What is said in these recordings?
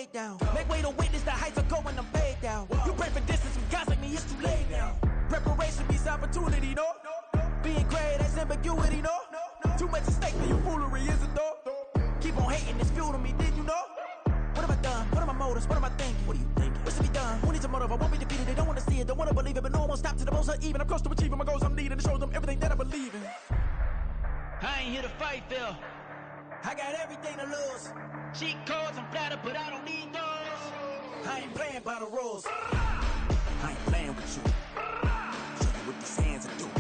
way down. Make way to witness the heights are going, I'm paid down. You pray for distance from guys like me, it's too late now. Preparation beats opportunity, no? Being great, that's ambiguity, no? Too much at stake for your foolery, is it though? Keep on hating, it's fuel to me, did you know? What have I done? What are my motives? What am I thinking? What are you thinking? What's to be done? Who needs a motive? I won't be defeated. They don't want to see it, don't want to believe it, but no one will stop to the most even. I'm close to achieving my goals. I'm needing to show them everything that I believe in. I ain't here to fight, Phil. I got everything to lose. Cheat codes, I'm flattered, but I don't need those. I ain't playing by the rules. I ain't playing with you. Show you what these hands are doing.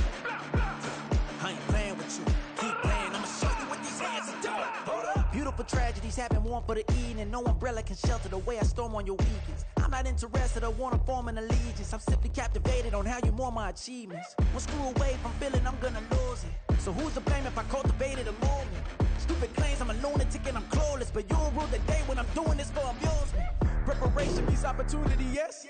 I ain't playing with you. Keep playing, I'ma show you what these hands are doing. Hold up. Beautiful tragedies happen, one for the evening. No umbrella can shelter the way I storm on your weekends. I'm not interested, I wanna form an allegiance. I'm simply captivated on how you more my achievements. One screw away from feeling I'm gonna lose it. So who's to blame if I cultivated a movement? Stupid claims I'm a lunatic and I'm clueless, but you'll rule the day when I'm doing this for amusement. Preparation means opportunity, yes.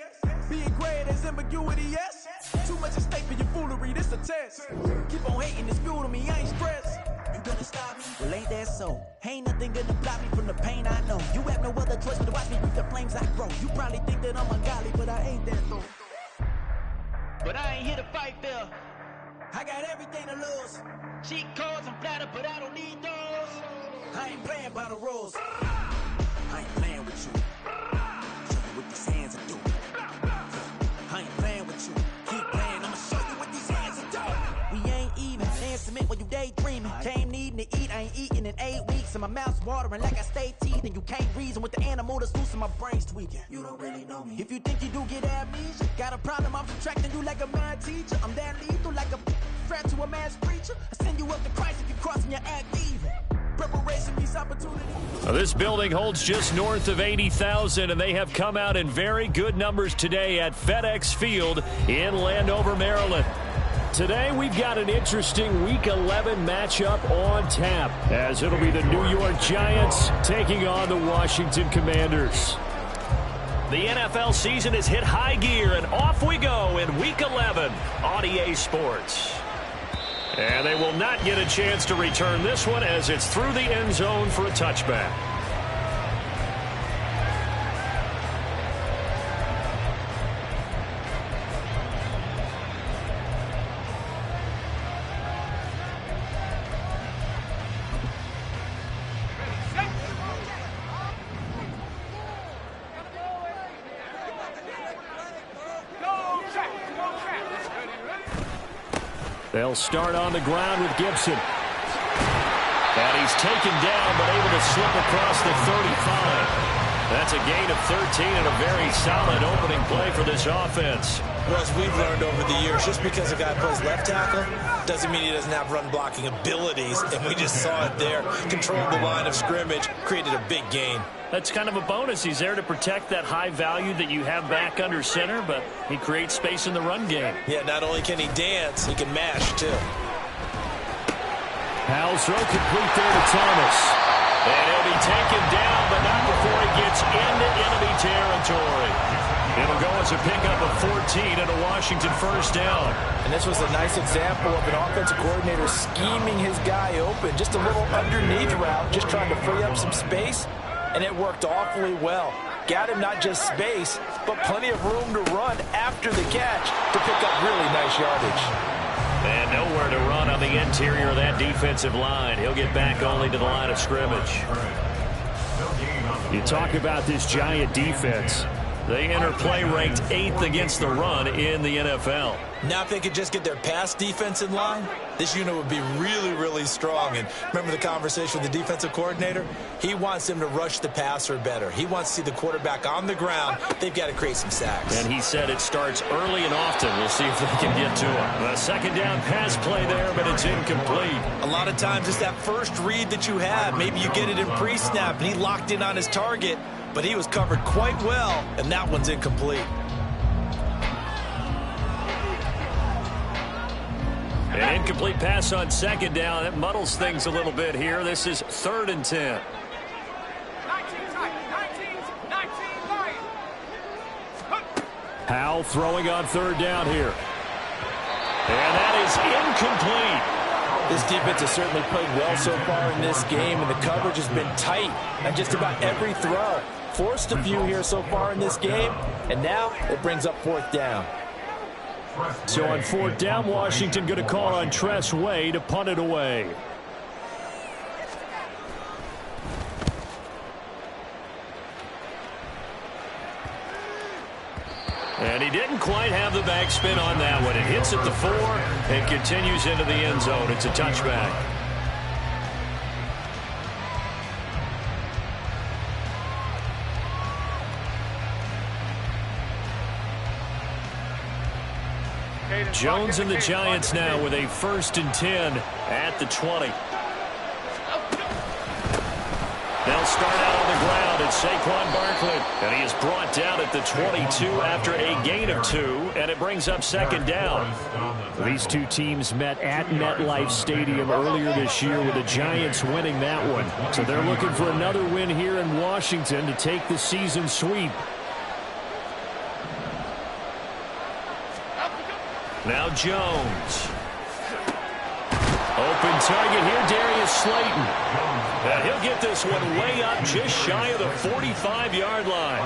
Being great is ambiguity, yes. Too much at stake for your foolery, this a test. Keep on hating, it's fuel to me, I ain't stressed. You gonna stop me? Well, ain't that so? Ain't nothing gonna block me from the pain I know. You have no other choice but to watch me reap the flames I grow. You probably think that I'm ungodly, but I ain't that though. But I ain't here to fight, Phil. I got everything to lose. Cheat codes, I'm flattered, but I don't need those. I ain't playing by the rules. I ain't playing with you. Show you what these hands are doing. I ain't playing with you. Keep playing, I'ma show you what these hands are doing. We ain't even. Laying cement when you daydreaming. Came needing to eat, I ain't eating in 8 weeks. And my mouth's watering like I stay teething. You can't reason with the animal that's loose and my brain's tweaking. You don't really know me. If you think you do get amnesia, got a problem, I'm subtracting you like a mad teacher. I'm that lethal like a threat to a mass preacher. I send you up to Christ if you crossing your act even. Preparation means opportunity. Now, this building holds just north of 80,000, and they have come out in very good numbers today at FedEx Field in Landover, Maryland. Today, we've got an interesting Week 11 matchup on tap, as it'll be the New York Giants taking on the Washington Commanders. The NFL season has hit high gear, and off we go in Week 11 on EA Sports. And they will not get a chance to return this one as it's through the end zone for a touchback. They'll start on the ground with Gibson. And he's taken down, but able to slip across the 35. That's a gain of 13 and a very solid opening play for this offense. Well, as we've learned over the years, just because a guy plays left tackle doesn't mean he doesn't have run-blocking abilities. And we just saw it there. Controlled the line of scrimmage, created a big gain. That's kind of a bonus. He's there to protect that high value that you have back under center, but he creates space in the run game. Yeah, not only can he dance, he can mash, too. Powell's throw complete there to Thomas. And he'll be taken down, but not before he gets into enemy territory. It'll go as a pickup of 14 and a Washington first down. And this was a nice example of an offensive coordinator scheming his guy open. Just a little underneath route, just trying to free up some space. And it worked awfully well. Got him not just space, but plenty of room to run after the catch to pick up really nice yardage. And nowhere to run on the interior of that defensive line. He'll get back only to the line of scrimmage. You talk about this Giant defense. They enter play ranked 8th against the run in the NFL. Now if they could just get their pass defense in line, this unit would be really, really strong. And remember the conversation with the defensive coordinator? He wants them to rush the passer better. He wants to see the quarterback on the ground. They've got to create some sacks. And he said it starts early and often. We'll see if they can get to him. A second down pass play there, but it's incomplete. A lot of times it's that first read that you have. Maybe you get it in pre-snap, and he locked in on his target. But he was covered quite well, and that one's incomplete. An incomplete pass on second down. That muddles things a little bit here. This is 3rd and 10. Powell throwing on 3rd down here. And that is incomplete. This defense has certainly played well so far in this game, and the coverage has been tight on just about every throw. forced a few here so far in this game, and now it brings up 4th down. So on 4th down, Washington going to call on Tress Way to punt it away. And he didn't quite have the backspin on that one. It hits at the 4 and continues into the end zone. It's a touchback. Jones and the Giants now with a 1st and 10 at the 20. They'll start out on the ground at Saquon Barkley. And he is brought down at the 22 after a gain of 2. And it brings up 2nd down. These two teams met at MetLife Stadium earlier this year with the Giants winning that one. So they're looking for another win here in Washington to take the season sweep. Now Jones. Open target here, Darius Slayton. And he'll get this one way up just shy of the 45-yard line.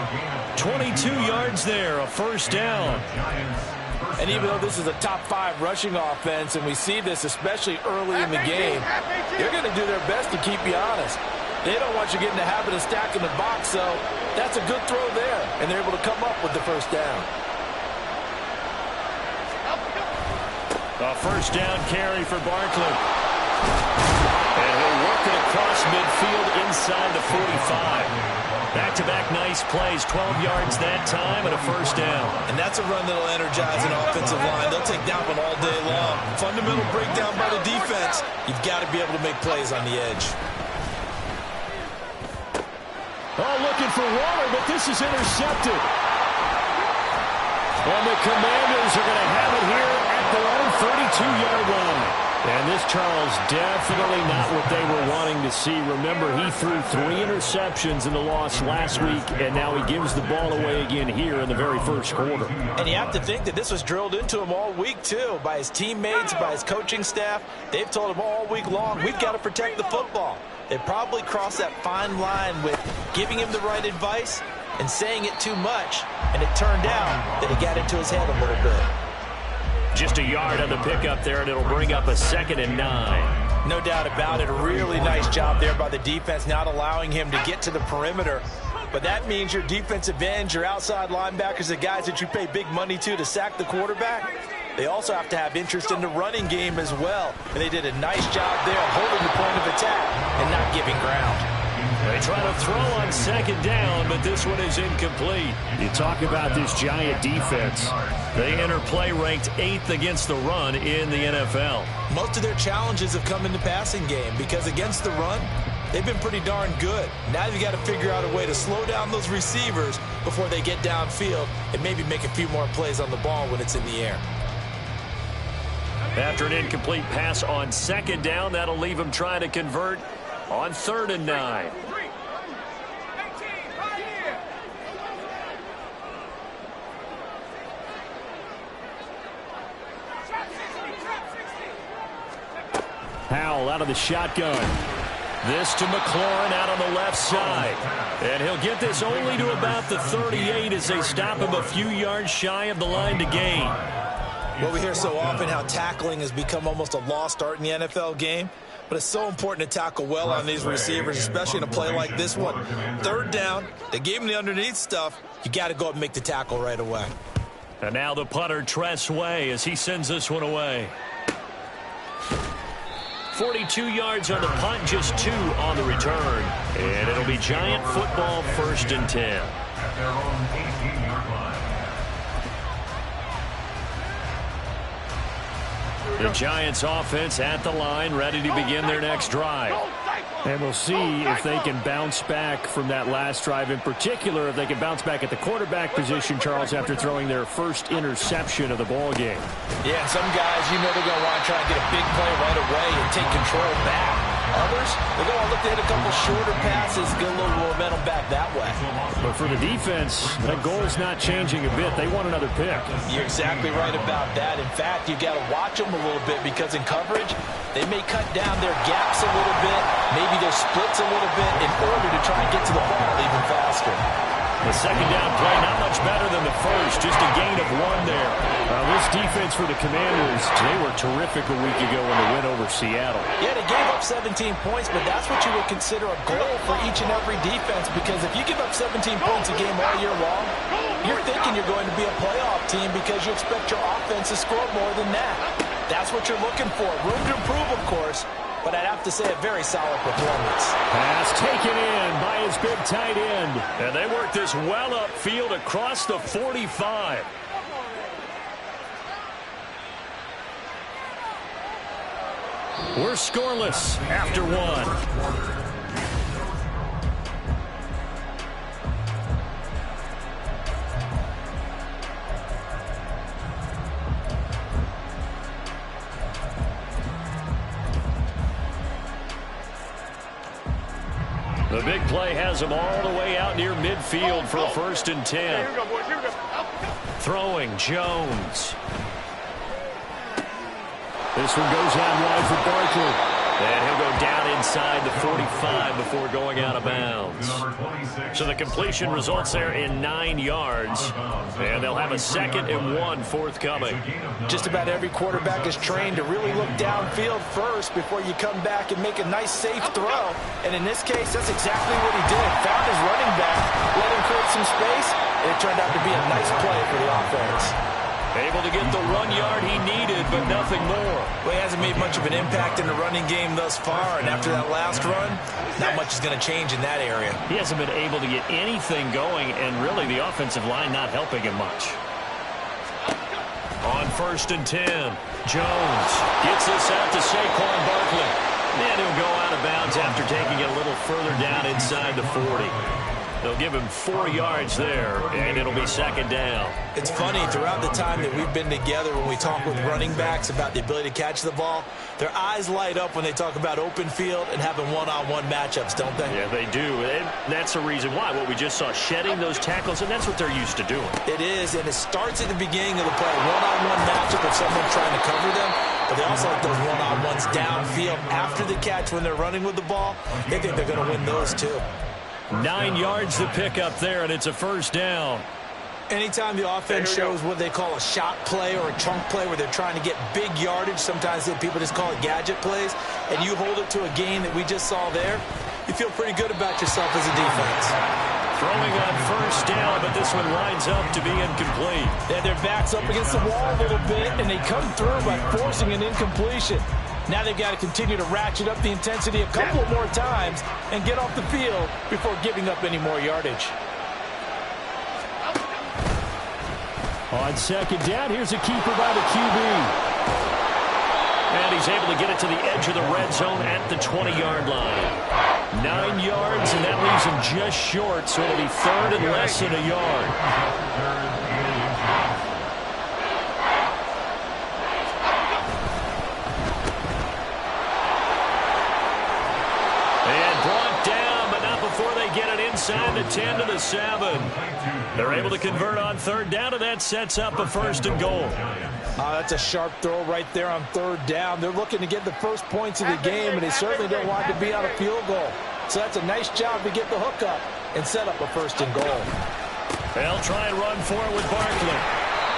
22 yards there, a 1st down. And even though this is a top 5 rushing offense, and we see this especially early in the game, they're going to do their best to keep you honest. They don't want you getting the habit of stacking the box, so that's a good throw there. And they're able to come up with the 1st down. A 1st down carry for Barkley. And he'll work it across midfield inside the 45. Back-to-back nice plays, 12 yards that time and a 1st down. And that's a run that'll energize an offensive line. They'll take that one all day long. Fundamental breakdown by the defense. You've got to be able to make plays on the edge. Oh, looking for Waller, but this is intercepted. And the Commanders are going to have it here at their own 32-yard line. And this, Charles, definitely not what they were wanting to see. Remember, he threw 3 interceptions in the loss last week, and now he gives the ball away again here in the very 1st quarter. And you have to think that this was drilled into him all week, too, by his teammates, by his coaching staff. They've told him all week long, we've got to protect the football. They probably crossed that fine line with giving him the right advice and saying it too much, and it turned out that he got into his head a little bit. Just a yard on the pickup there, and it'll bring up a 2nd and 9. No doubt about it. A really nice job there by the defense, not allowing him to get to the perimeter. But that means your defensive ends, your outside linebackers, the guys that you pay big money to sack the quarterback, they also have to have interest in the running game as well. And they did a nice job there holding the point of attack and not giving ground. They try to throw on 2nd down, but this one is incomplete. You talk about this Giant defense. They enter play ranked 8th against the run in the NFL. Most of their challenges have come in the passing game because against the run, they've been pretty darn good. Now you've got to figure out a way to slow down those receivers before they get downfield and maybe make a few more plays on the ball when it's in the air. After an incomplete pass on 2nd down, that'll leave them trying to convert on 3rd and 9. Howell out of the shotgun. This to McLaurin out on the left side. And he'll get this only to about the 38 as they stop him a few yards shy of the line to gain. Well, we hear so often how tackling has become almost a lost art in the NFL game. But it's so important to tackle well on these receivers, especially in a play like this one. 3rd down, they gave him the underneath stuff. You got to go up and make the tackle right away. And now the punter, Tress Way, as he sends this one away. 42 yards on the punt, just 2 on the return. And it'll be Giant football, 1st and 10. The Giants offense at the line, ready to begin their next drive. And we'll see if they can bounce back from that last drive. In particular, if they can bounce back at the quarterback position, Charles, after throwing their first interception of the ball game. Yeah, and some guys, you know they're going to want to try and get a big play right away and take control back. Others, they're going to look to hit a couple shorter passes, get a little momentum back that way. But for the defense, that goal's not changing a bit. They want another pick. You're exactly right about that. In fact, you've got to watch them a little bit because in coverage, they may cut down their gaps a little bit, maybe their splits a little bit in order to try and get to the ball even faster. The second down play, not much better than the first, just a gain of 1 there. This defense for the Commanders, they were terrific a week ago in the win over Seattle. Yeah, they gave up 17 points, but that's what you would consider a goal for each and every defense, because if you give up 17 points a game all year long, you're thinking you're going to be a playoff team because you expect your offense to score more than that. That's what you're looking for. Room to improve, of course, but I'd have to say a very solid performance. Pass taken in by his big tight end. And they work this well upfield across the 45. We're scoreless after 1. The big play has him all the way out near midfield for a 1st and 10. Here we go, boys. Here we go. Throwing Jones. This one goes out wide for Barkley. And he'll go down inside the 45 before going out of bounds. So the completion results there in 9 yards. And they'll have a 2nd and 1 forthcoming. Just about every quarterback is trained to really look downfield first before you come back and make a nice, safe throw. And in this case, that's exactly what he did. Found his running back, let him create some space, and it turned out to be a nice play for the offense. Able to get the 1 yard he needed, but nothing more. Well, he hasn't made much of an impact in the running game thus far, and after that last run, not much is going to change in that area. He hasn't been able to get anything going, and really the offensive line not helping him much. On 1st and 10, Jones gets this out to Saquon Barkley. Then he'll go out of bounds after taking it a little further down inside the 40. They'll give him 4 yards there, and it'll be 2nd down. It's funny, throughout the time that we've been together, when we talk with running backs about the ability to catch the ball, their eyes light up when they talk about open field and having one-on-one matchups, don't they? Yeah, they do. And that's the reason why. What we just saw, shedding those tackles, and that's what they're used to doing. It is, and it starts at the beginning of the play. One-on-one matchup if someone's trying to cover them, but they also like those one-on-ones downfield after the catch when they're running with the ball. They think they're going to win those, too. 9 yards to pick up there, and it's a 1st down. Anytime the offense shows what they call a shot play or a chunk play where they're trying to get big yardage, sometimes people just call it gadget plays, and you hold it to a gain that we just saw there, you feel pretty good about yourself as a defense. Throwing on 1st down, but this one lines up to be incomplete. Yeah, their back's up against the wall a little bit, and they come through by forcing an incompletion. Now they've got to continue to ratchet up the intensity a couple more times and get off the field before giving up any more yardage. On 2nd down, here's a keeper by the QB. And he's able to get it to the edge of the red zone at the 20-yard line. 9 yards, and that leaves him just short, so it'll be 3rd and less than a yard. Inside the 10 to the 7. They're able to convert on 3rd down, and that sets up a 1st and goal. That's a sharp throw right there on 3rd down. They're looking to get the first points of the game, and they certainly don't want to be on a field goal. So that's a nice job to get the hook up and set up a 1st and goal. They'll try and run for it with Barkley.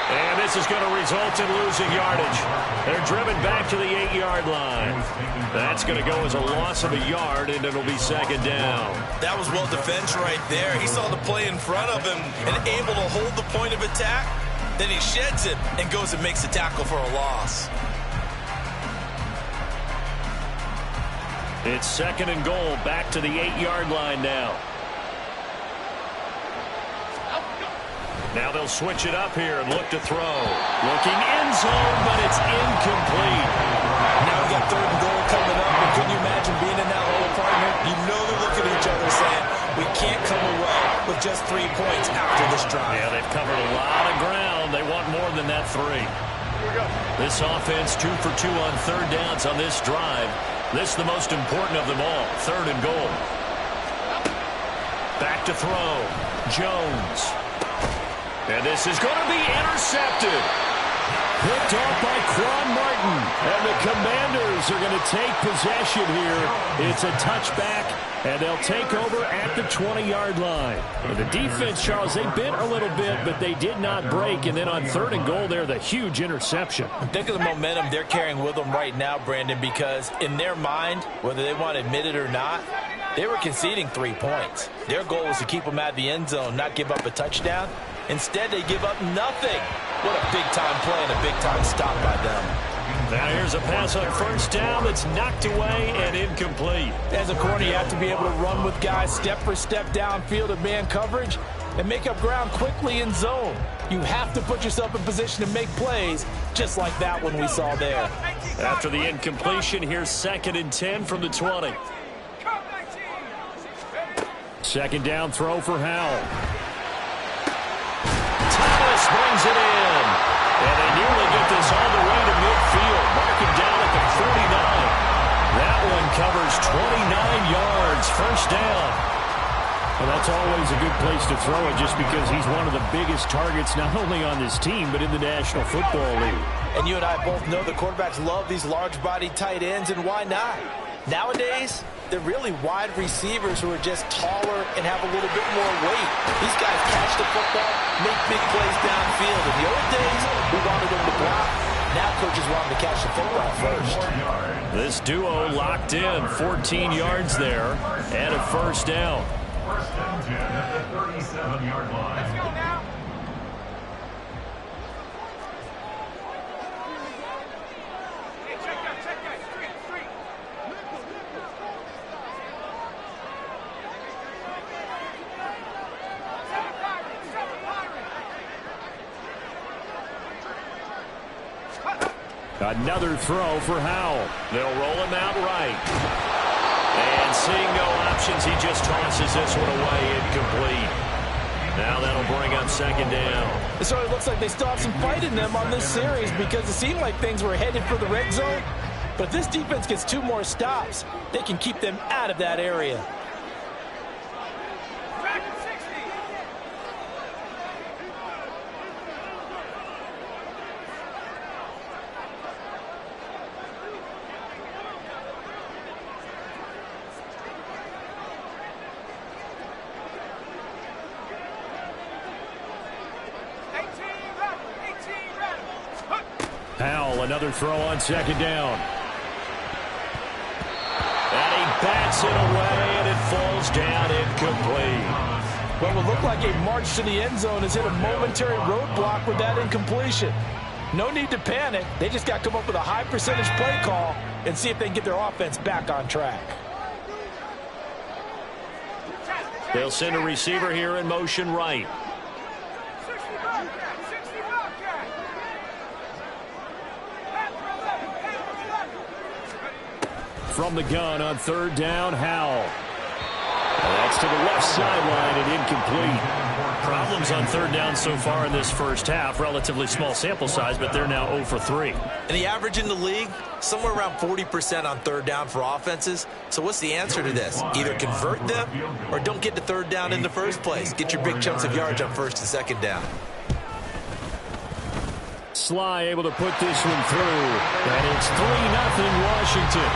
And this is going to result in losing yardage. They're driven back to the 8-yard line. That's going to go as a loss of a yard, and it'll be 2nd down. That was well defense right there. He saw the play in front of him and able to hold the point of attack. Then he sheds it and goes and makes a tackle for a loss. It's 2nd and goal, back to the 8-yard line now. Now they'll switch it up here and look to throw. Looking end zone, but it's incomplete. Now we got 3rd and goal coming up, and can you imagine being in that hole, partner? You know they're looking at each other saying, we can't come away with just 3 points after this drive. Yeah, they've covered a lot of ground. They want more than that 3. This offense 2 for 2 on 3rd downs on this drive. This is the most important of them all, 3rd and goal. Back to throw. Jones. And this is going to be intercepted. Picked off by Quan Martin. And the Commanders are going to take possession here. It's a touchback, and they'll take over at the 20-yard line. And the defense, Charles, they bit a little bit, but they did not break. And then on 3rd and goal there, the huge interception. Think of the momentum they're carrying with them right now, Brandon, because in their mind, whether they want to admit it or not, they were conceding 3 points. Their goal was to keep them out of the end zone, not give up a touchdown. Instead, they give up nothing. What a big-time play and a big-time stop by them. Now here's a pass on 1st down that's knocked away and incomplete. As a corner, you have to be able to run with guys step for step downfield in man coverage and make up ground quickly in zone. You have to put yourself in position to make plays, just like that one we saw there. After the incompletion, here's 2nd and 10 from the 20. 2nd down throw for Howell. Thomas brings it in. And they nearly get this all the way to midfield. Mark him down at the 49. That one covers 29 yards. 1st down. Well, that's always a good place to throw it just because he's one of the biggest targets not only on this team but in the National Football League. And you and I both know the quarterbacks love these large-bodied tight ends, and why not? Nowadays, they're really wide receivers who are just taller and have a little bit more weight. These guys catch the football, make big plays downfield. In the old days, we wanted them to block. Now coaches want them to catch the football first. This duo locked in, 14 yards there, and a 1st down. 1st and 10 at the 37-yard line. Let's go now. Hey, check that. Street. Another throw for Howell. They'll roll him out right. And seeing no options, he just tosses this one away incomplete. Now that'll bring up 2nd down. It sort of looks like they still have some fight in them on this series because it seemed like things were headed for the red zone. But if this defense gets 2 more stops, they can keep them out of that area. Howell, another throw on 2nd down. And he bats it away, and it falls down incomplete. What would look like a march to the end zone has hit a momentary roadblock with that incompletion. No need to panic. They just got to come up with a high percentage play call and see if they can get their offense back on track. They'll send a receiver here in motion right. From the gun on 3rd down, Howell. And that's to the left sideline and incomplete. Problems on 3rd down so far in this 1st half. Relatively small sample size, but they're now 0 for 3. And the average in the league, somewhere around 40% on 3rd down for offenses. So what's the answer to this? Either convert them or don't get to 3rd down in the first place. Get your big chunks of yards on 1st and 2nd down. Sly able to put this one through. And it's 3-0 Washington.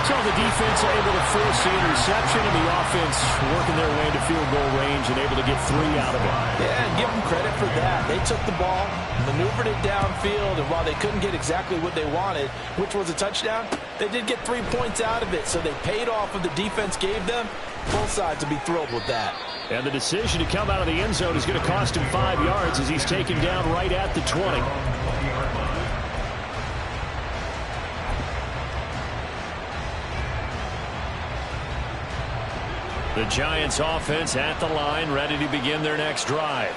So the defense able to force the interception, and the offense working their way into field goal range and able to get 3 out of it. Yeah, and give them credit for that. They took the ball, maneuvered it downfield, and while they couldn't get exactly what they wanted, which was a touchdown, they did get 3 points out of it, so they paid off what the defense gave them. Both sides will be thrilled with that. And the decision to come out of the end zone is going to cost him 5 yards as he's taken down right at the 20. The Giants offense at the line, ready to begin their next drive.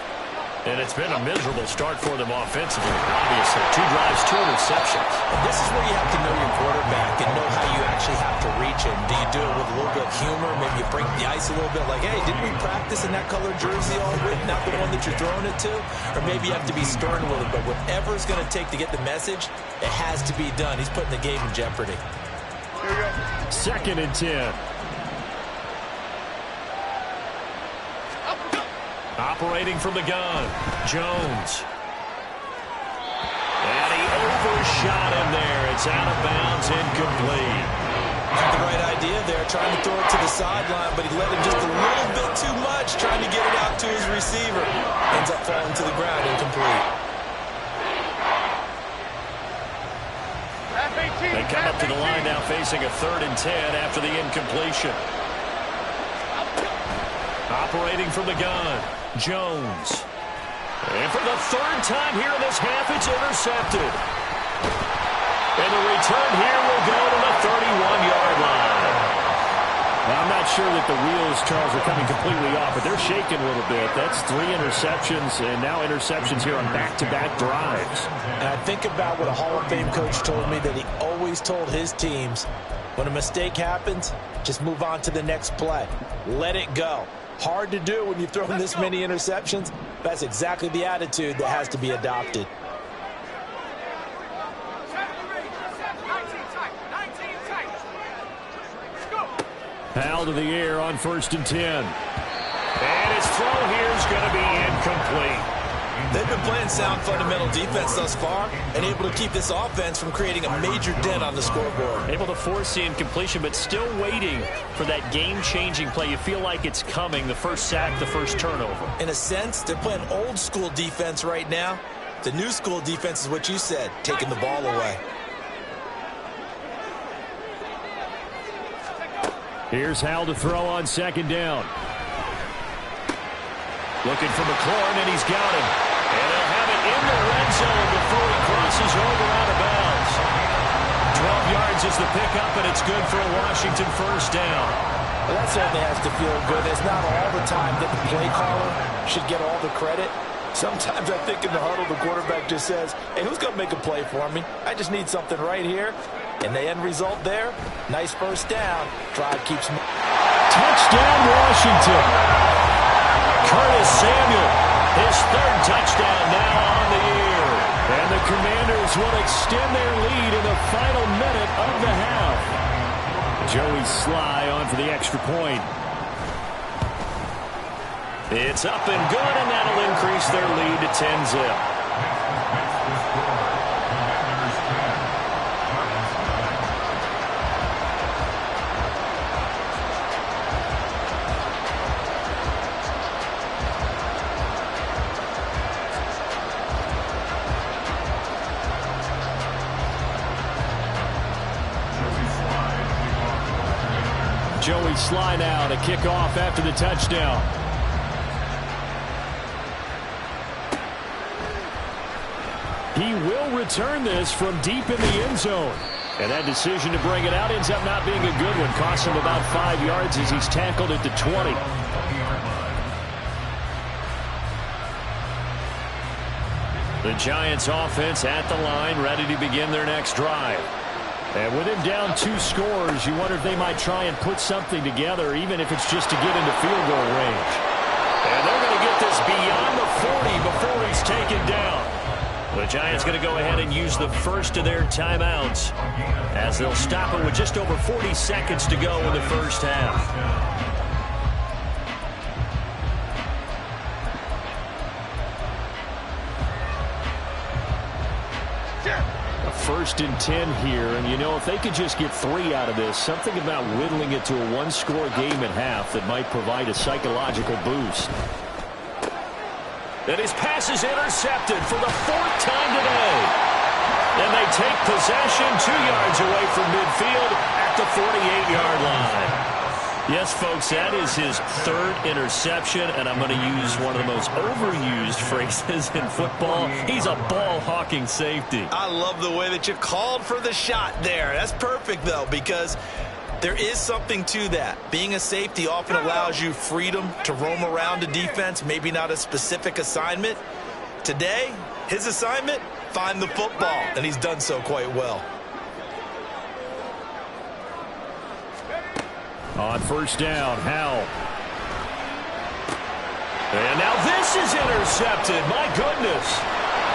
And it's been a miserable start for them offensively, obviously. 2 drives, 2 interceptions. This is where you have to know your quarterback and know how you actually have to reach him. Do you do it with a little bit of humor? Maybe you break the ice a little bit, like, hey, didn't we practice in that color jersey all week, not the one that you're throwing it to? Or maybe you have to be stern with it, but whatever it's going to take to get the message, it has to be done. He's putting the game in jeopardy. Here we go. 2nd and 10. Operating from the gun, Jones. And he for a shot in there. It's out of bounds, incomplete. Had the right idea there, trying to throw it to the sideline, but he let him just a little bit too much, trying to get it out to his receiver. Ends up falling to the ground, incomplete. They come up to the line now facing a 3rd and 10 after the incompletion. Operating from the gun, Jones. And for the 3rd time here in this half, it's intercepted. And the return here will go to the 31-yard line. Well, I'm not sure that the wheels, Charles, are coming completely off, but they're shaking a little bit. That's 3 interceptions, and now interceptions here on back-to-back drives. And I think about what a Hall of Fame coach told me, that he always told his teams, when a mistake happens, just move on to the next play. Let it go. Hard to do when you've thrown this many interceptions. That's exactly the attitude that has to be adopted. Powell to the air on 1st and 10. And his throw here is going to be incomplete. They've been playing sound fundamental defense thus far and able to keep this offense from creating a major dent on the scoreboard. Able to force the incompletion, but still waiting for that game-changing play. You feel like it's coming, the first sack, the first turnover. In a sense, they're playing old-school defense right now. The new-school defense is what you said, taking the ball away. Here's Howell to throw on 2nd down. Looking for McLaurin, and he's got him. And they'll have it in the red zone before he crosses over out of bounds. 12 yards is the pickup, and it's good for a Washington 1st down. Well, that certainly has to feel good. It's not all the time that the play caller should get all the credit. Sometimes I think in the huddle, the quarterback just says, hey, who's going to make a play for me? I just need something right here. And the end result there, nice 1st down. Drive keeps moving. Touchdown, Washington. Curtis Samuel, his 3rd touchdown now on the year. And the Commanders will extend their lead in the final minute of the half. Joey Sly on for the extra point. It's up and good, and that'll increase their lead to 10-zip. Joey Sly now to kick off after the touchdown. He will return this from deep in the end zone. And that decision to bring it out ends up not being a good one. Costs him about 5 yards as he's tackled at the 20. The Giants offense at the line, ready to begin their next drive. And with him down 2 scores, you wonder if they might try and put something together, even if it's just to get into field goal range. And they're going to get this beyond the 40 before he's taken down. The Giants going to go ahead and use the first of their timeouts as they'll stop it with just over 40 seconds to go in the first half. First and 10 here, and you know, if they could just get 3 out of this, something about whittling it to a 1-score game at half that might provide a psychological boost. And his pass is intercepted for the 4th time today. And they take possession 2 yards away from midfield at the 48-yard line. Yes, folks, that is his 3rd interception, and I'm going to use one of the most overused phrases in football. He's a ball-hawking safety. I love the way that you called for the shot there. That's perfect, though, because there is something to that. Being a safety often allows you freedom to roam around a defense, maybe not a specific assignment. Today, his assignment, find the football, and he's done so quite well. On 1st down, Howell. And now this is intercepted. My goodness.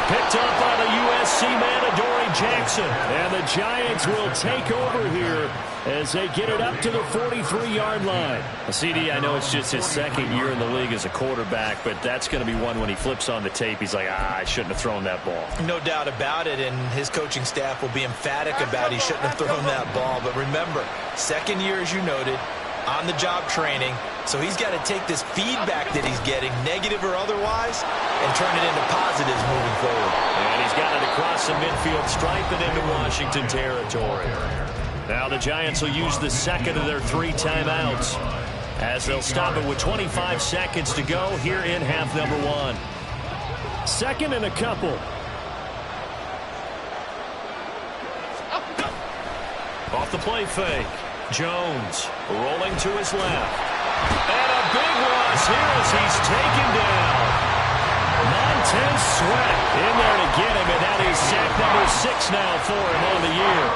Picked up by the USC man, Adoree Jackson. And the Giants will take over here as they get it up to the 43-yard line. CD, I know it's just his second year in the league as a quarterback, but that's going to be one when he flips on the tape. He's like, I shouldn't have thrown that ball. No doubt about it, and his coaching staff will be emphatic about he shouldn't have thrown that ball. But remember, second year, as you noted, on-the-job training. So he's got to take this feedback that he's getting, negative or otherwise, and turn it into positives moving forward. And he's got it across the midfield stripe and into Washington territory. Now the Giants will use the second of their 3 timeouts as they'll stop it with 25 seconds to go here in half number 1. Second and a couple. Off the play fake. Jones rolling to his left. And a big loss here as he's taken down. Montez Sweat in there to get him, and that is sack number 6 now for him on the year.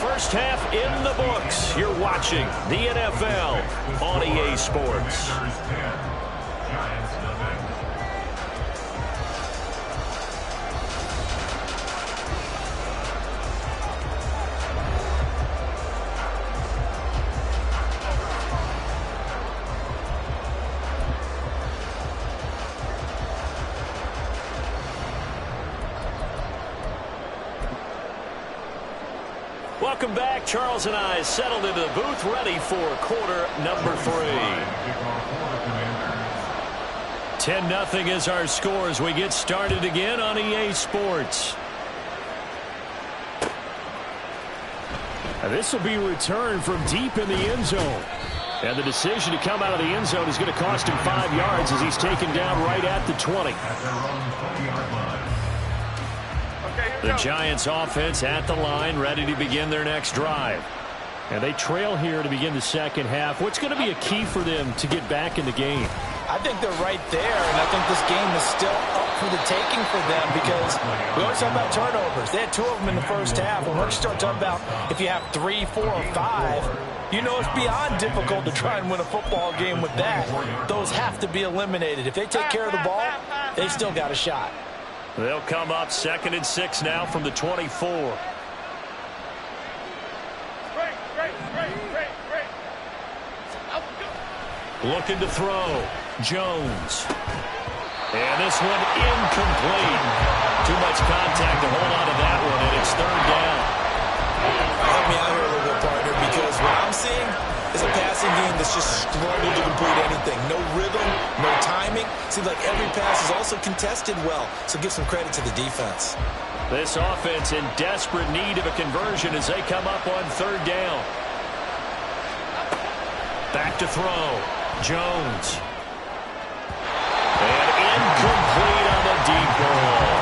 First half in the books. You're watching the NFL on EA Sports. Welcome back. Charles and I settled into the booth, ready for quarter number 3. 10-0 is our score as we get started again on EA Sports. And this will be returned from deep in the end zone. And the decision to come out of the end zone is going to cost him 5 yards as he's taken down right at the 20. The Giants offense at the line, ready to begin their next drive. And they trail here to begin the second half. What's going to be a key for them to get back in the game? I think they're right there, and I think this game is still up for the taking for them because we always talk about turnovers. They had 2 of them in the first half, and once you start talking about if you have 3, 4, or 5, you know it's beyond difficult to try and win a football game with that. Those have to be eliminated. If they take care of the ball, they still got a shot. They'll come up 2nd and 6 now from the 24. Looking to throw. Jones. And this one incomplete. Too much contact to hold on to that one, and it's 3rd down. Help me out here a little bit, partner, because what I'm seeing is a passing game that's just struggled to complete anything. No rhythm, no timing. Seems like every pass is also contested well, so give some credit to the defense. This offense in desperate need of a conversion as they come up on 3rd down. Back to throw. Jones. And incomplete on the deep ball.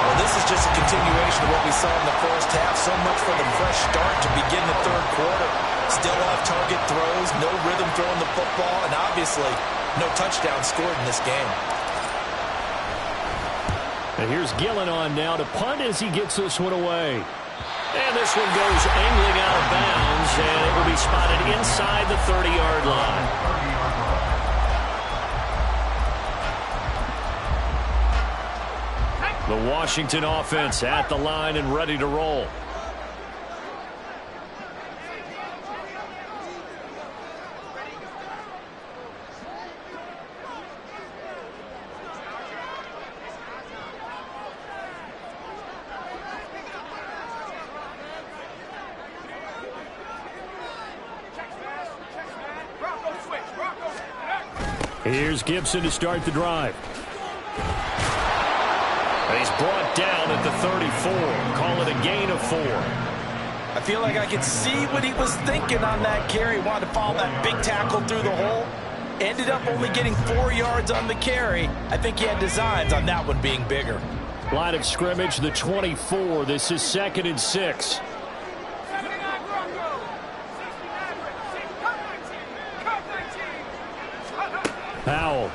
Well, this is just a continuation of what we saw in the first half. So much for the fresh start to begin the 3rd quarter. Still off-target throws, no rhythm throwing the football, and obviously no touchdown scored in this game. And here's Gillen on now to punt as he gets this one away. And this one goes angling out of bounds, and it will be spotted inside the 30-yard line. The Washington offense at the line and ready to roll. Here's Gibson to start the drive. He's brought down at the 34. Call it a gain of 4. I feel like I could see what he was thinking on that carry. Wanted to follow that big tackle through the hole. Ended up only getting 4 yards on the carry. I think he had designs on that one being bigger. Line of scrimmage, the 24. This is 2nd and 6. Powell.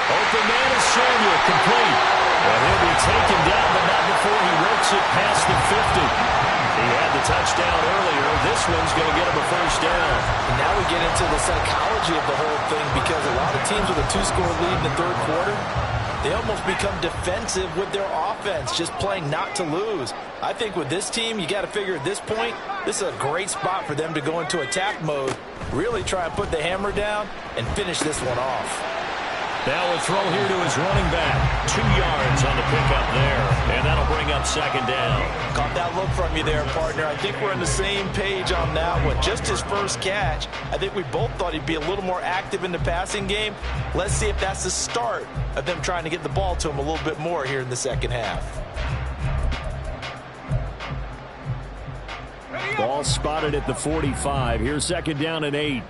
Open man is Samuel, complete. And he'll be taken down, but not before he works it past the 50. He had the touchdown earlier. This this one's going to get him a first down. And now we get into the psychology of the whole thing, because a lot of teams with a 2-score lead in the third quarter, they almost become defensive with their offense, just playing not to lose. I think with this team, you got to figure at this point, this is a great spot for them to go into attack mode, really try and put the hammer down and finish this one off. Now a throw here to his running back. 2 yards on the pickup there, and that'll bring up second down. Caught that look from you there, partner. I think we're on the same page on that one. Just his first catch, I think we both thought he'd be a little more active in the passing game. Let's see if that's the start of them trying to get the ball to him a little bit more here in the second half. Ball spotted at the 45. Here's second down and 8.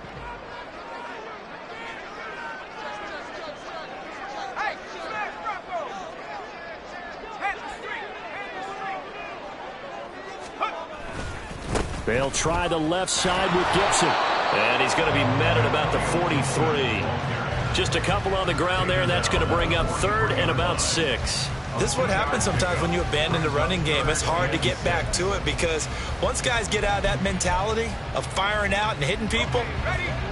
They'll try the left side with Gibson. And he's going to be met at about the 43. Just a couple on the ground there, and that's going to bring up third and about 6. This is what happens sometimes when you abandon the running game. It's hard to get back to it because once guys get out of that mentality of firing out and hitting people,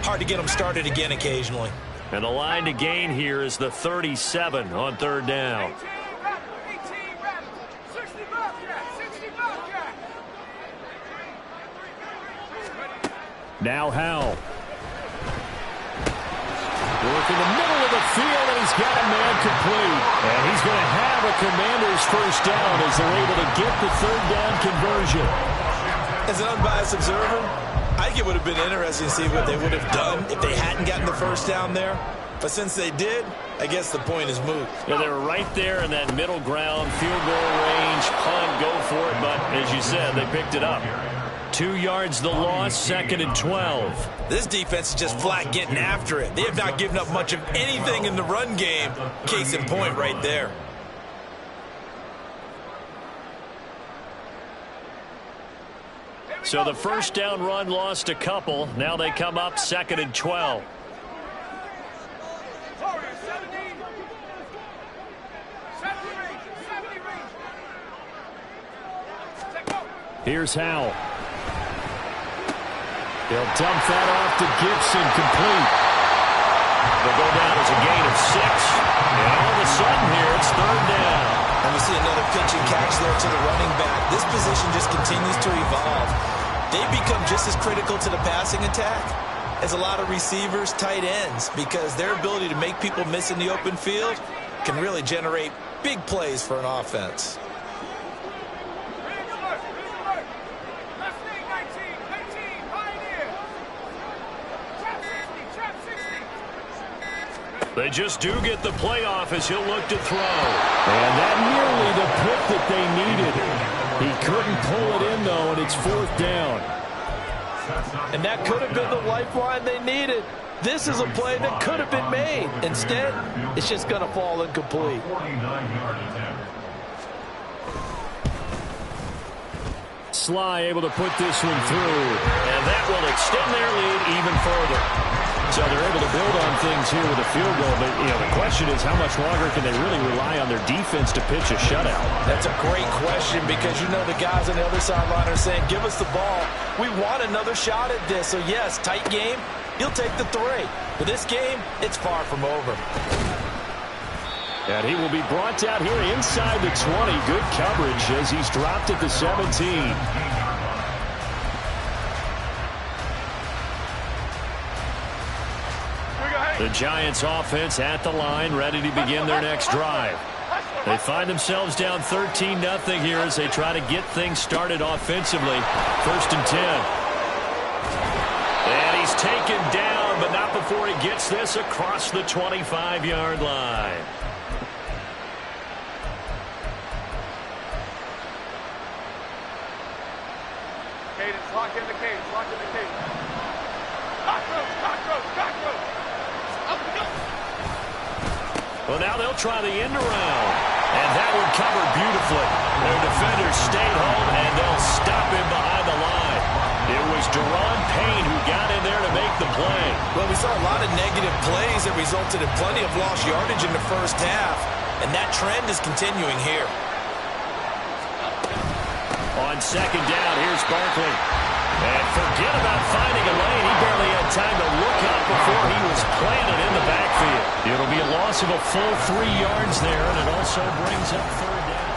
hard to get them started again occasionally. And the line to gain here is the 37 on third down. Now Howell. Work in the middle of the field, and he's got a man complete. And he's going to have a Commanders first down as they're able to get the third down conversion. As an unbiased observer, I think it would have been interesting to see what they would have done if they hadn't gotten the first down there. But since they did, I guess the point is moot. Yeah, they were right there in that middle ground, field goal range, punt, go for it. But as you said, they picked it up. 2 yards the loss, second and 12. This defense is just flat getting after it. They have not given up much of anything in the run game. Case in point right there. So the first down run lost a couple. Now they come up second and 12. Here's Howell. They'll dump that off to Gibson, complete. They'll go down as a gain of 6. And all of a sudden here, it's third down. And we see another pitch and catch there to the running back. This position just continues to evolve. They become just as critical to the passing attack as a lot of receivers, tight ends, because their ability to make people miss in the open field can really generate big plays for an offense. They just do get the playoff as he'll look to throw. And that nearly the pick that they needed. He couldn't pull it in, though, and it's fourth down. And that could have been the lifeline they needed. This is a play that could have been made. Instead, it's just going to fall incomplete. Sly able to put this one through. And that will extend their lead even further. So they're able to build on things here with a field goal. But, the question is how much longer can they really rely on their defense to pitch a shutout? That's a great question because the guys on the other sideline are saying, give us the ball. We want another shot at this. So, yes, tight game, you'll take the 3. But this game, it's far from over. And he will be brought down here inside the 20. Good coverage as he's dropped at the 17. The Giants offense at the line, ready to begin their next drive. They find themselves down 13-0 here as they try to get things started offensively. First and 10. And he's taken down, but not before he gets this across the 25-yard line. Cadence, lock in the cage, lock in the cage. Cockroach. Well, now they'll try the end around. And that one covered beautifully. Their defenders stayed home, and they'll stop him behind the line. It was Deron Payne who got in there to make the play. Well, we saw a lot of negative plays that resulted in plenty of lost yardage in the first half, and that trend is continuing here. On second down, here's Barkley. And forget about finding a lane. He barely had time to look up before he was planted in the backfield. It'll be a loss of a full 3 yards there, and it also brings up third down.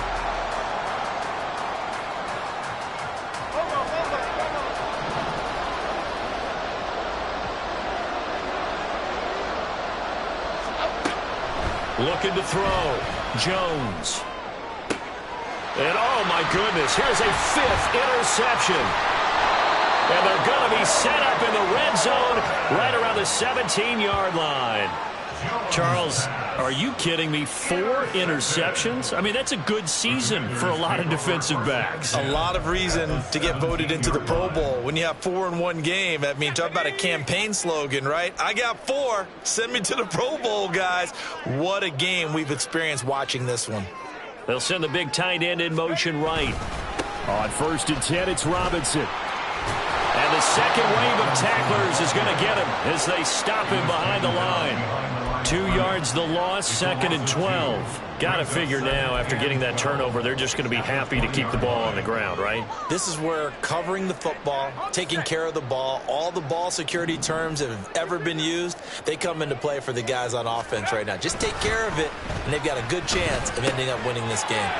Looking to throw. Jones. And oh my goodness, here's a 5th interception. And they're going to be set up in the red zone right around the 17-yard line. Charles, are you kidding me? 4 interceptions? I mean, that's a good season for a lot of defensive backs. A lot of reason to get voted into the Pro Bowl. When you have 4 in one game, I mean, talk about a campaign slogan, right? I got 4. Send me to the Pro Bowl, guys. What a game we've experienced watching this one. They'll send the big tight end in motion right. On 1st and 10, it's Robinson. And the second wave of tacklers is going to get him as they stop him behind the line. 2 yards the loss, 2nd and 12. Got to figure now, after getting that turnover, they're just going to be happy to keep the ball on the ground, right? This is where covering the football, taking care of the ball, all the ball security terms that have ever been used, they come into play for the guys on offense right now. Just take care of it, and they've got a good chance of ending up winning this game.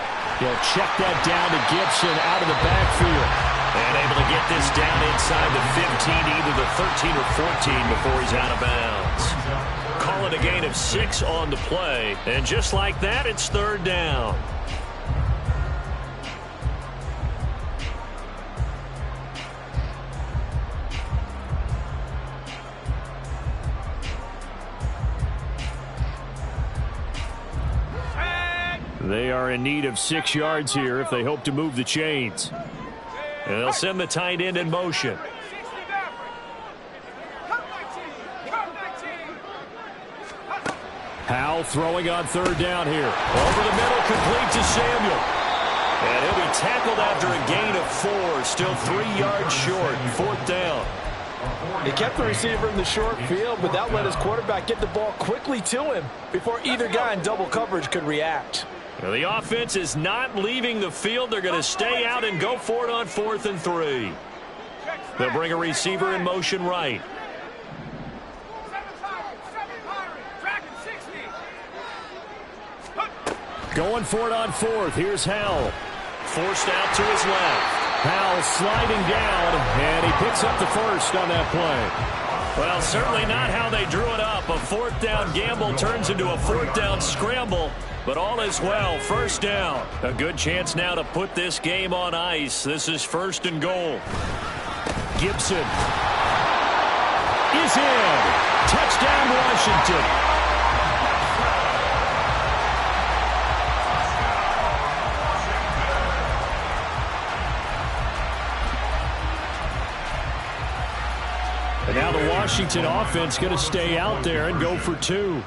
He'll check that down to Gibson out of the backfield. And able to get this down inside the 15, either the 13 or 14 before he's out of bounds. Call it a gain of 6 on the play. And just like that, it's third down. They are in need of 6 yards here if they hope to move the chains. And they'll send the tight end in motion. Howell throwing on third down here. Over the middle, complete to Samuel. And he'll be tackled after a gain of 4. Still 3 yards short. 4th down. He kept the receiver in the short field, but that let his quarterback get the ball quickly to him before either guy in double coverage could react. Well, the offense is not leaving the field. They're going to stay out and go for it on 4th and 3. They'll bring a receiver in motion right. Going for it on 4th. Here's Howell. Forced out to his left. Howell sliding down, and he picks up the first on that play. Well, certainly not how they drew it up. A 4th down gamble turns into a 4th down scramble. But all is well. First down. A good chance now to put this game on ice. This is 1st and goal. Gibson is in. Touchdown, Washington. And now the Washington offense going to stay out there and go for 2.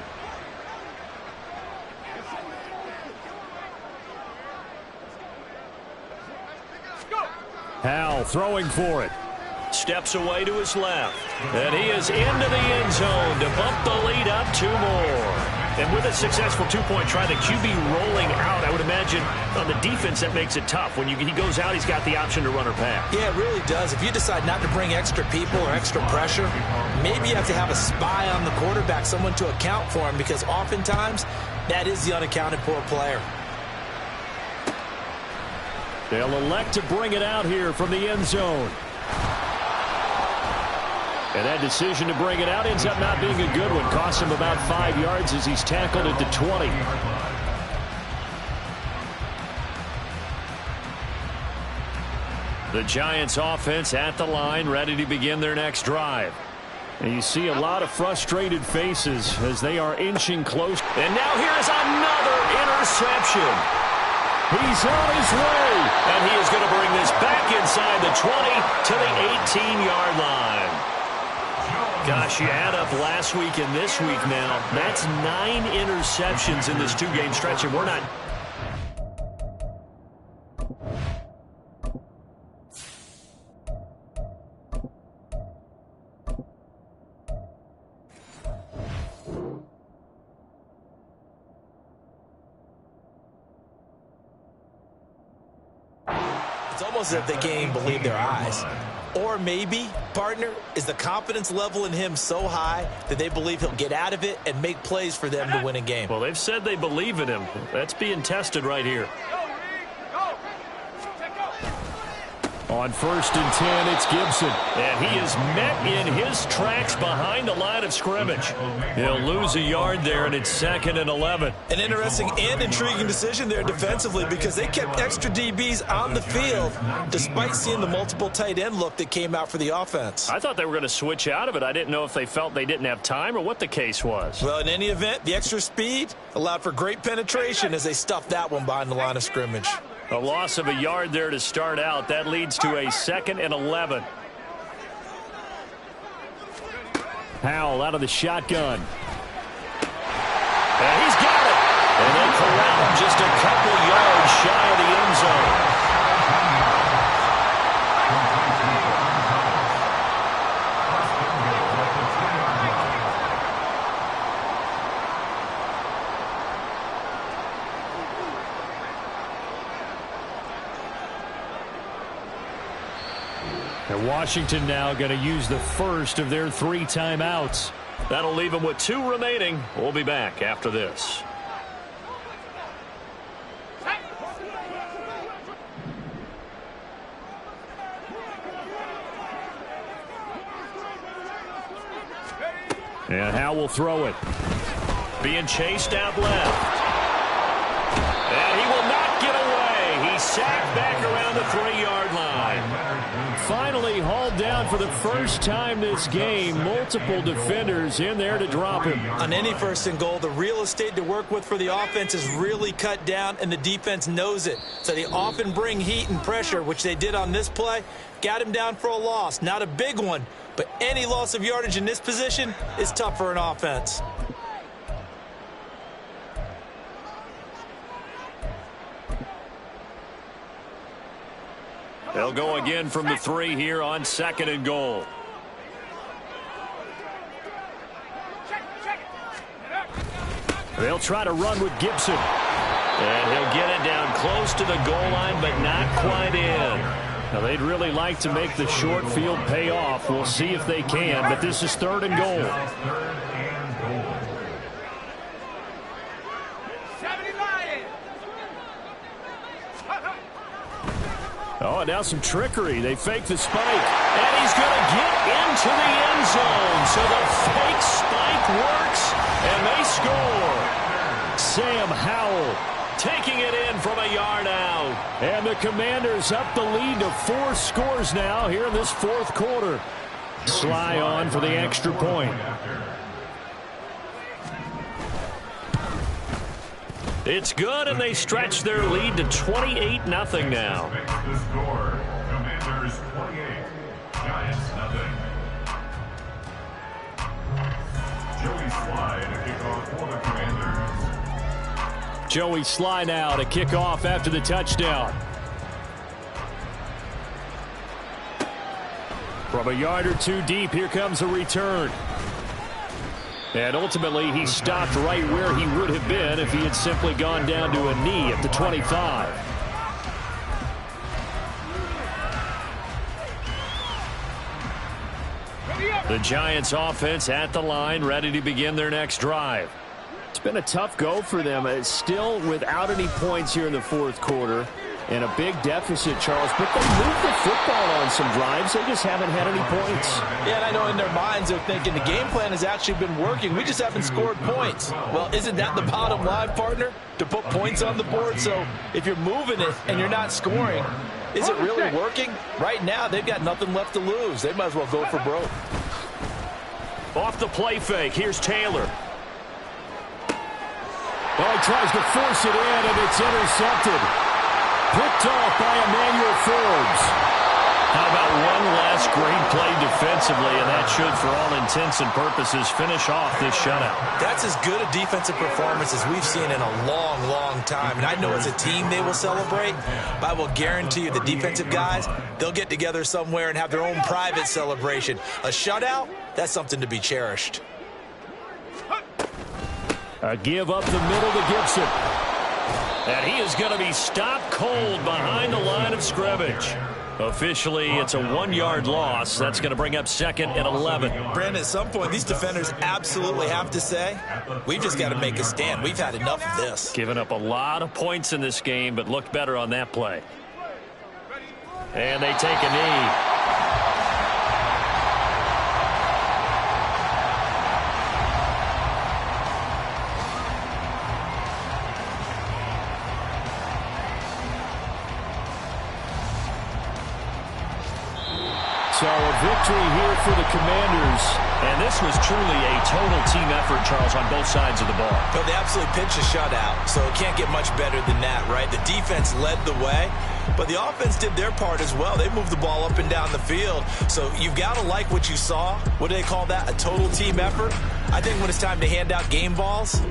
Howell throwing for it. Steps away to his left. And he is into the end zone to bump the lead up 2 more. And with a successful 2-point try, the QB rolling out, I would imagine on the defense that makes it tough. When he goes out, he's got the option to run or pass. Yeah, it really does. If you decide not to bring extra people or extra pressure, maybe you have to have a spy on the quarterback, someone to account for him, because oftentimes that is the unaccounted for player. They'll elect to bring it out here from the end zone. And that decision to bring it out ends up not being a good one. Costs him about 5 yards as he's tackled at the 20. The Giants offense at the line, ready to begin their next drive. And you see a lot of frustrated faces as they are inching close. And now here is another interception. He's on his way. And he is going to bring this back inside the 20 to the 18-yard line. Gosh, you add up last week and this week now. That's 9 interceptions in this 2-game stretch, and we're not... It's almost as if they can't even believe their eyes. Or maybe, partner, is the confidence level in him so high that they believe he'll get out of it and make plays for them to win a game. Well, they've said they believe in him. That's being tested right here. On 1st and 10, it's Gibson. And he is met in his tracks behind the line of scrimmage. He'll lose a yard there, and it's 2nd and 11. An interesting and intriguing decision there defensively because they kept extra DBs on the field despite seeing the multiple tight end look that came out for the offense. I thought they were going to switch out of it. I didn't know if they felt they didn't have time or what the case was. Well, in any event, the extra speed allowed for great penetration as they stuffed that one behind the line of scrimmage. A loss of a yard there to start out. That leads to a 2nd and 11. Powell out of the shotgun. And he's got it. And they corral him just a couple yards shy of the end zone. And Washington now going to use the first of their 3 timeouts. That'll leave them with 2 remaining. We'll be back after this. And Howe will throw it. Being chased out left. And he will not get away. He's sacked back around the 3-yard line. Finally hauled down for the first time this game. Multiple defenders in there to drop him. On any 1st and goal, the real estate to work with for the offense is really cut down, and the defense knows it. So they often bring heat and pressure, which they did on this play. Got him down for a loss. Not a big one, but any loss of yardage in this position is tough for an offense. They'll go again from the 3 here on 2nd and goal. They'll try to run with Gibson. And he'll get it down close to the goal line, but not quite in. Now, they'd really like to make the short field pay off. We'll see if they can, but this is 3rd and goal. Oh, and now some trickery. They fake the spike. And he's going to get into the end zone. So the fake spike works, and they score. Sam Howell taking it in from a yard out. And the Commanders up the lead to 4 scores now here in this 4th quarter. Sly on for the extra point. It's good, and they stretch their lead to 28-0 now. The score, Commanders 28, Giants 0. Joey Sly to kick off for the Commanders. Joey Sly now to kick off after the touchdown. From a yard or 2 deep, here comes a return. And ultimately, he stopped right where he would have been if he had simply gone down to a knee at the 25. The Giants offense at the line, ready to begin their next drive. It's been a tough go for them. It's still without any points here in the 4th quarter. And a big deficit, Charles. But they moved the football on some drives. They just haven't had any points. Yeah, and I know in their minds they're thinking the game plan has actually been working. We just haven't scored points. Well, isn't that the bottom line, partner? To put points on the board? So if you're moving it and you're not scoring, is it really working? Right now, they've got nothing left to lose. They might as well go for broke. Off the play fake, here's Taylor. Well, he tries to force it in, and it's intercepted. Picked off by Emmanuel Forbes. How about one last great play defensively, and that should, for all intents and purposes, finish off this shutout. That's as good a defensive performance as we've seen in a long, long time. And I know as a team they will celebrate, but I will guarantee you the defensive guys, they'll get together somewhere and have their own private celebration. A shutout, that's something to be cherished. A give up the middle to Gibson. And he is going to be stopped cold behind the line of scrimmage. Officially, it's a 1-yard loss. That's going to bring up 2nd and 11. Brandon, at some point, these defenders absolutely have to say, we've just got to make a stand. We've had enough of this. Giving up a lot of points in this game, but looked better on that play. And they take a knee. So a victory here for the Commanders. And this was truly a total team effort, Charles, on both sides of the ball. Well, they absolutely pitched a shutout, so it can't get much better than that, right? The defense led the way, but the offense did their part as well. They moved the ball up and down the field, so you've got to like what you saw. What do they call that? A total team effort? I think when it's time to hand out game balls,